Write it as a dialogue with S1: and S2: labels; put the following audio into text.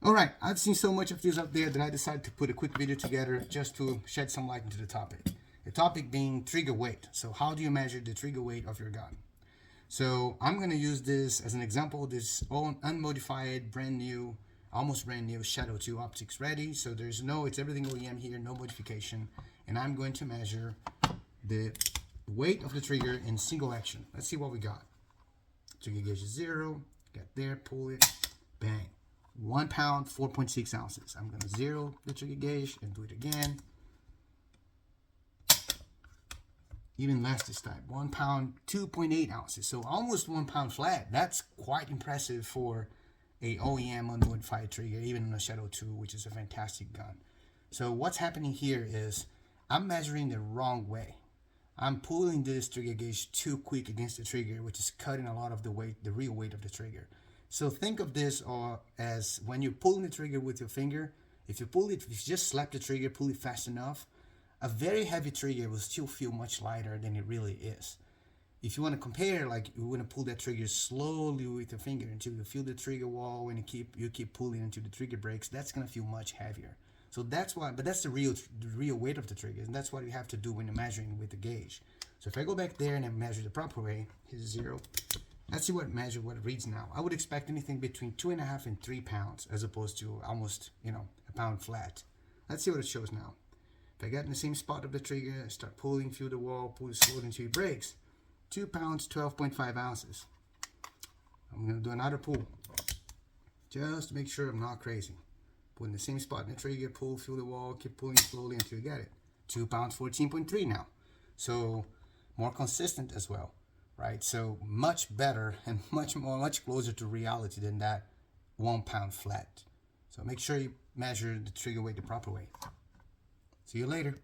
S1: All right, I've seen so much of this up there that I decided to put a quick video together just to shed some light into the topic. The topic being trigger weight. So how do you measure the trigger weight of your gun? So I'm going to use this as an example. This unmodified, brand new, almost brand new Shadow 2 optics ready. So it's everything OEM here, no modification. And I'm going to measure the weight of the trigger in single action. Let's see what we got. Trigger gauge is 0. Get there, pull it, bang. 1 pound, 4.6 ounces. I'm going to 0 the trigger gauge and do it again. Even less this time. 1 pound, 2.8 ounces. So almost 1 pound flat. That's quite impressive for a OEM unmodified trigger, even on a Shadow 2, which is a fantastic gun. So what's happening here is I'm measuring the wrong way. I'm pulling this trigger gauge too quick against the trigger, which is cutting a lot of the weight, the real weight of the trigger. So think of this as when you're pulling the trigger with your finger, if you just slap the trigger, pull it fast enough, a very heavy trigger will still feel much lighter than it really is. If you want to compare, like you want to pull that trigger slowly with your finger until you feel the trigger wall and you keep pulling until the trigger breaks, that's going to feel much heavier. So that's why, but that's the real weight of the trigger, and that's what you have to do when you're measuring with the gauge. So if I go back there and I measure the proper way, here's 0. Let's see what it reads now. I would expect anything between 2.5 and 3 pounds as opposed to almost, a pound flat. Let's see what it shows now. If I get in the same spot of the trigger, I start pulling, feel the wall, pull it slowly until it breaks. 2 pounds, 12.5 ounces. I'm going to do another pull. Just to make sure I'm not crazy. Put in the same spot in the trigger, pull, feel the wall, keep pulling slowly until you get it. 2 pounds, 14.3 now. So more consistent as well. Right, so much better and much closer to reality than that 1 pound flat. So make sure you measure the trigger weight the proper way. See you later.